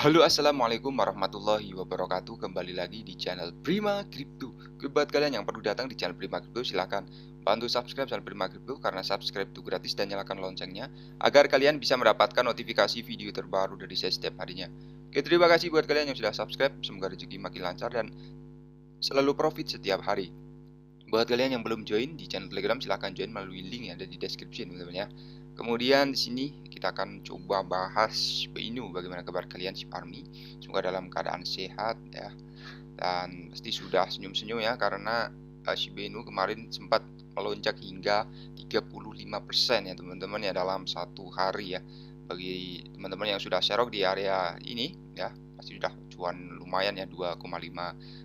Halo, assalamualaikum warahmatullahi wabarakatuh. Kembali lagi di channel Prima Crypto. Buat kalian yang perlu datang di channel Prima Crypto, silahkan bantu subscribe channel Prima Crypto karena subscribe itu gratis dan nyalakan loncengnya agar kalian bisa mendapatkan notifikasi video terbaru dari saya setiap harinya. Oke, terima kasih buat kalian yang sudah subscribe. Semoga rezeki makin lancar dan selalu profit setiap hari. Buat kalian yang belum join di channel Telegram, silahkan join melalui link yang ada di description, teman-teman ya. Kemudian di sini kita akan coba bahas Beinu, bagaimana kabar kalian si Parmi. Semoga dalam keadaan sehat ya. Dan pasti sudah senyum-senyum ya karena si Beinu kemarin sempat melonjak hingga 35% ya teman-teman ya dalam satu hari ya. Bagi teman-teman yang sudah serok di area ini ya, pasti sudah cuan lumayan ya 2,5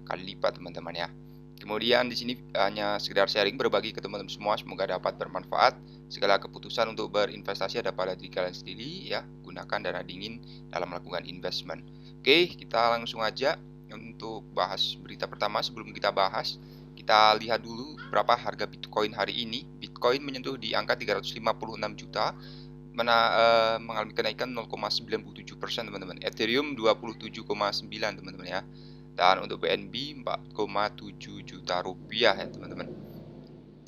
kali lipat teman-teman ya. Kemudian di sini hanya sekedar sharing berbagi ke teman-teman semua, semoga dapat bermanfaat. Segala keputusan untuk berinvestasi ada pada diri kalian sendiri ya. Gunakan dana dingin dalam melakukan investment. Oke, kita langsung aja untuk bahas berita pertama. Sebelum kita bahas, kita lihat dulu berapa harga Bitcoin hari ini. Bitcoin menyentuh di angka 356 juta, mengalami kenaikan 0,97% teman-teman. Ethereum 27,9 teman-teman ya. Dan untuk BNB 4,7 juta rupiah ya teman-teman.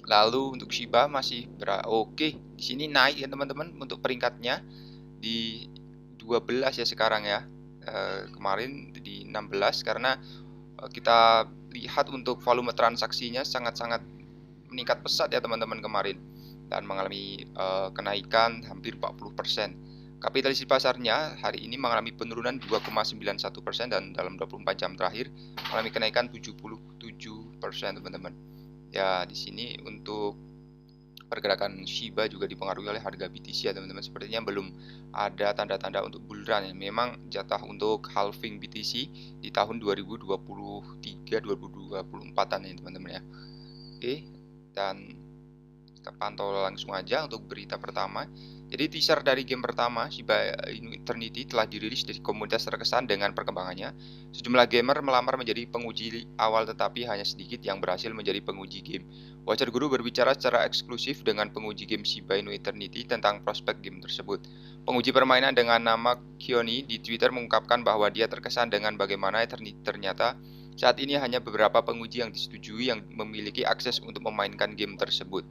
Lalu untuk Shiba masih oke, di sini naik ya teman-teman untuk peringkatnya di 12 ya sekarang ya. Kemarin di 16 karena kita lihat untuk volume transaksinya sangat-sangat meningkat pesat ya teman-teman kemarin dan mengalami kenaikan hampir 40%. Kapitalisasi pasarnya hari ini mengalami penurunan 2,91% dan dalam 24 jam terakhir mengalami kenaikan 77% teman-teman. Ya, di sini untuk pergerakan Shiba juga dipengaruhi oleh harga BTC ya teman-teman. Sepertinya belum ada tanda-tanda untuk bull run ya. Memang jatah untuk halving BTC di tahun 2023-2024an ya teman-teman ya. Oke, dan kita pantau langsung aja untuk berita pertama. Jadi teaser dari game pertama, Shiba Inu Eternity telah dirilis dari komunitas terkesan dengan perkembangannya. Sejumlah gamer melamar menjadi penguji awal tetapi hanya sedikit yang berhasil menjadi penguji game. Watcher Guru berbicara secara eksklusif dengan penguji game Shiba Inu Eternity tentang prospek game tersebut. Penguji permainan dengan nama Kioni di Twitter mengungkapkan bahwa dia terkesan dengan bagaimana Eternity ternyata saat ini hanya beberapa penguji yang disetujui yang memiliki akses untuk memainkan game tersebut.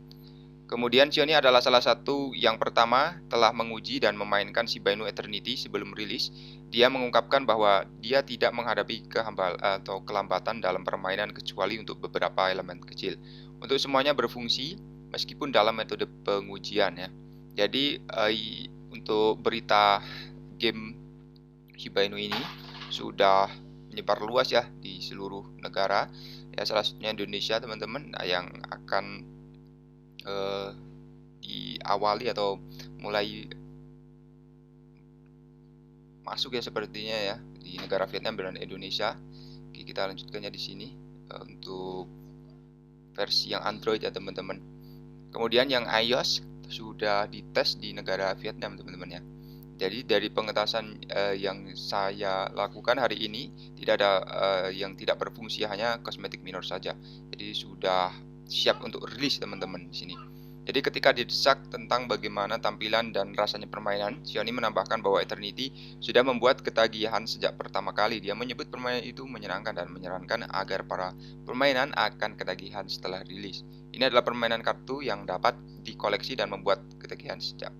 Kemudian Xiaomi adalah salah satu yang pertama telah menguji dan memainkan Shiba Inu Eternity sebelum rilis. Dia mengungkapkan bahwa dia tidak menghadapi kelambatan dalam permainan kecuali untuk beberapa elemen kecil. Untuk semuanya berfungsi meskipun dalam metode pengujian ya. Jadi untuk berita game Shiba Inu ini sudah menyebar luas ya di seluruh negara. Ya salah satunya Indonesia teman-teman yang akan diawali atau mulai masuk ya sepertinya ya di negara Vietnam dan Indonesia. Oke, kita lanjutkannya di sini untuk versi yang Android ya teman-teman. Kemudian yang iOS sudah dites di negara Vietnam teman-teman ya. Jadi dari pengetasan yang saya lakukan hari ini tidak ada yang tidak berfungsi, hanya kosmetik minor saja. Jadi sudah siap untuk rilis teman-teman di sini. Jadi ketika didesak tentang bagaimana tampilan dan rasanya permainan, Xiaomi menambahkan bahwa Eternity sudah membuat ketagihan sejak pertama kali. Dia menyebut permainan itu menyenangkan dan menyarankan agar para permainan akan ketagihan setelah rilis. Ini adalah permainan kartu yang dapat dikoleksi dan membuat ketagihan sejak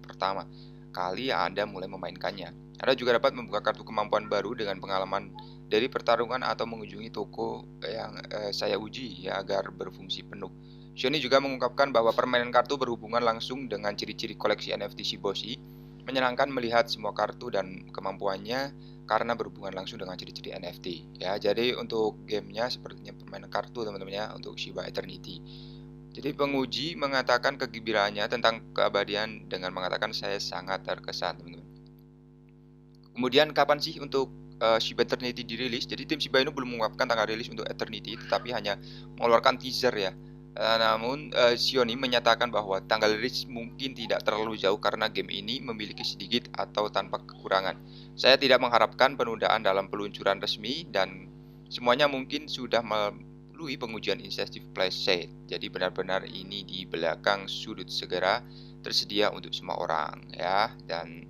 pertama kali Anda mulai memainkannya. Anda juga dapat membuka kartu kemampuan baru dengan pengalaman dari pertarungan atau mengunjungi toko yang saya uji ya agar berfungsi penuh. Xiaomi juga mengungkapkan bahwa permainan kartu berhubungan langsung dengan ciri-ciri koleksi NFT Shiboshi. Menyenangkan melihat semua kartu dan kemampuannya karena berhubungan langsung dengan ciri-ciri NFT. Ya, jadi untuk gamenya sepertinya permainan kartu teman-teman ya untuk Shiba Eternity. Jadi penguji mengatakan kegembiraannya tentang keabadian dengan mengatakan saya sangat terkesan teman-teman. Kemudian kapan sih untuk Shiba Eternity dirilis? Jadi tim Shiba Inu belum mengungkapkan tanggal rilis untuk Eternity, tetapi hanya mengeluarkan teaser ya. Namun Xiaomi menyatakan bahwa tanggal rilis mungkin tidak terlalu jauh karena game ini memiliki sedikit atau tanpa kekurangan. Saya tidak mengharapkan penundaan dalam peluncuran resmi dan semuanya mungkin sudah melalui pengujian insentif playset. Jadi benar-benar ini di belakang sudut segera tersedia untuk semua orang ya. Dan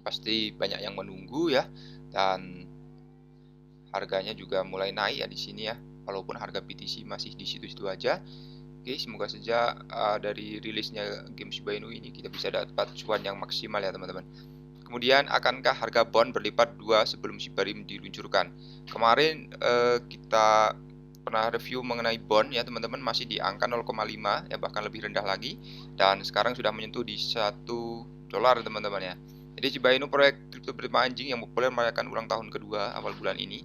pasti banyak yang menunggu ya, dan harganya juga mulai naik ya di sini ya, walaupun harga BTC masih di situ-situ aja. Oke, semoga saja dari rilisnya game Shiba Inu ini kita bisa dapat cuan yang maksimal ya teman-teman. Kemudian, akankah harga bond berlipat 2 sebelum Shiba Inu diluncurkan? Kemarin kita pernah review mengenai bond ya teman-teman, masih di angka 0,5 ya, bahkan lebih rendah lagi, dan sekarang sudah menyentuh di $1 teman-teman ya. Jadi Shiba Inu, proyek kripto berlima anjing yang populer, merayakan ulang tahun kedua awal bulan ini,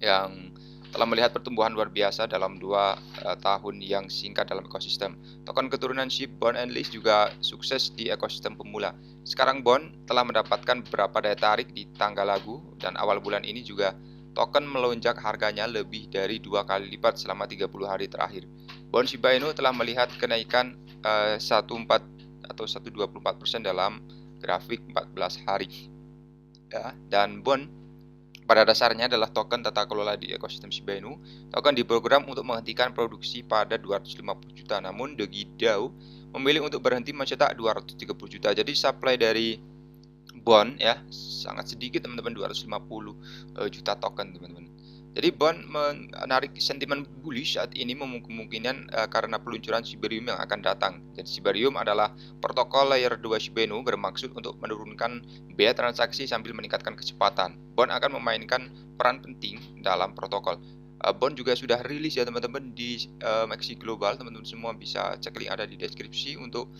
yang telah melihat pertumbuhan luar biasa dalam 2 tahun yang singkat dalam ekosistem. Token keturunan SHIB, Bond, and Leash juga sukses di ekosistem pemula. Sekarang Bond telah mendapatkan beberapa daya tarik di tanggal lagu, dan awal bulan ini juga token melonjak harganya lebih dari 2 kali lipat selama 30 hari terakhir. Bond Shiba Inu telah melihat kenaikan 1,4 atau 124% dalam grafik 14 hari. Ya, dan Bond pada dasarnya adalah token tata kelola di ekosistem Shiba Inu. Token diprogram untuk menghentikan produksi pada 250 juta, namun Dogi DAO memilih untuk berhenti mencetak 230 juta. Jadi supply dari bond ya sangat sedikit teman-teman, 250 juta token teman-teman. Jadi bond menarik sentimen bullish saat ini, kemungkinan karena peluncuran Shibarium yang akan datang. Jadi Shibarium adalah protokol layer 2 Shiba Inu, bermaksud untuk menurunkan biaya transaksi sambil meningkatkan kecepatan. Bond akan memainkan peran penting dalam protokol. Bond juga sudah rilis ya teman-teman di Maxi Global, teman-teman semua bisa cek link ada di deskripsi untuk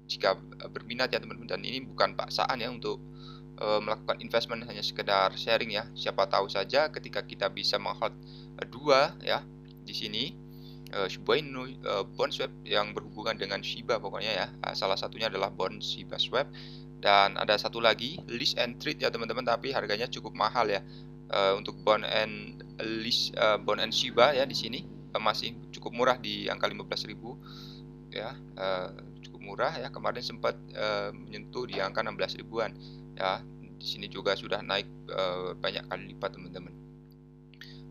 jika berminat ya teman-teman. Dan ini bukan paksaan ya untuk melakukan investment, hanya sekedar sharing ya. Siapa tahu saja ketika kita bisa menghold dua ya di sini, Shiba Inu, bond swap yang berhubungan dengan Shiba pokoknya ya. Salah satunya adalah bond Shiba swap, dan ada satu lagi list and trade ya teman-teman, tapi harganya cukup mahal ya. Untuk bond and list, bond and Shiba ya di sini masih cukup murah di angka 15.000 ya, cukup murah ya. Kemarin sempat menyentuh di angka 16 ribuan ya. Di sini juga sudah naik banyak kali lipat teman-teman.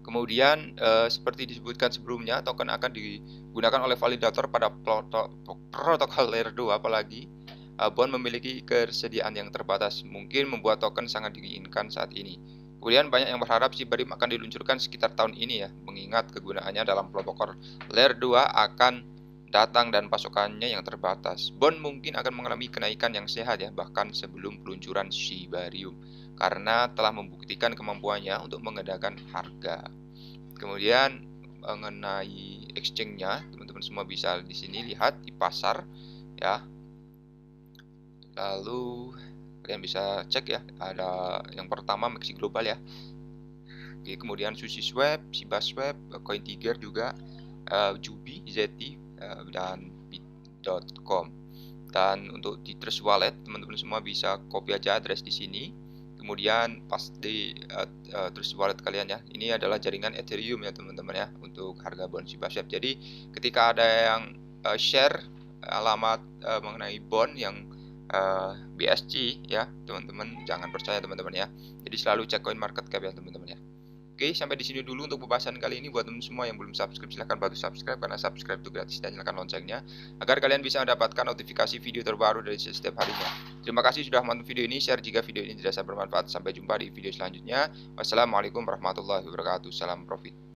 Kemudian seperti disebutkan sebelumnya, token akan digunakan oleh validator pada protokol layer 2, apalagi bond memiliki kesediaan yang terbatas, mungkin membuat token sangat diinginkan saat ini. Kemudian banyak yang berharap Shibarium akan diluncurkan sekitar tahun ini ya, mengingat kegunaannya dalam protokol layer 2 akan datang dan pasokannya yang terbatas. Bond mungkin akan mengalami kenaikan yang sehat ya, bahkan sebelum peluncuran Shibarium, karena telah membuktikan kemampuannya untuk mengendalikan harga. Kemudian mengenai exchange-nya, teman-teman semua bisa di sini lihat di pasar ya. Lalu kalian bisa cek ya, ada yang pertama Maxi Global ya. Oke, kemudian Sushi Swap, Shiba Swap, CoinTiger juga, Jubi, Zeti, dan Bit.com. Dan untuk di Trust Wallet, teman-teman semua bisa copy aja address di sini. Kemudian pas di Trust Wallet kalian ya, ini adalah jaringan Ethereum ya teman-teman ya, untuk harga bond Shiba Swap. Jadi ketika ada yang share alamat mengenai bond yang BSC ya teman-teman, jangan percaya teman-teman ya. Jadi selalu cek CoinMarketCap ya teman-teman ya. Oke, sampai di sini dulu untuk pembahasan kali ini. Buat teman semua yang belum subscribe, silahkan bantu subscribe, karena subscribe itu gratis, dan nyalakan loncengnya agar kalian bisa mendapatkan notifikasi video terbaru dari setiap harinya. Terima kasih sudah menonton video ini. Share jika video ini dirasa bermanfaat. Sampai jumpa di video selanjutnya. Wassalamualaikum warahmatullahi wabarakatuh. Salam profit.